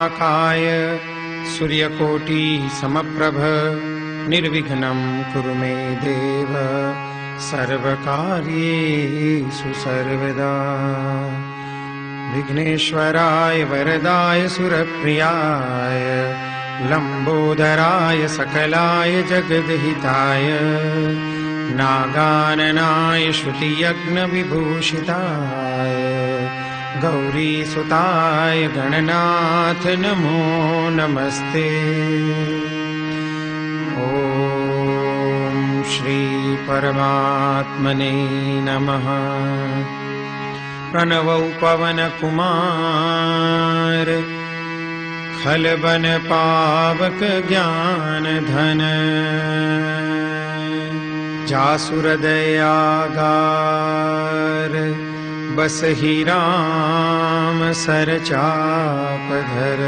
काय सूर्यकोटि समप्रभ निर्विघ्नं कुरु मे देव सर्वकार्येषु सर्वदा। विघ्नेश्वराय वरदाय सुरप्रियाय लंबोदराय सकलाय जगद्हिताय नागाननाय श्रुतियज्ञविभूषिताय गौरीसुताय गणनाथ नमो नमस्ते। ॐ श्री परमात्मने नमः। प्रणवौ पवन कुमार खलबन पावक ज्ञान धन जासुर दयागार बसहि राम सर चाप धर।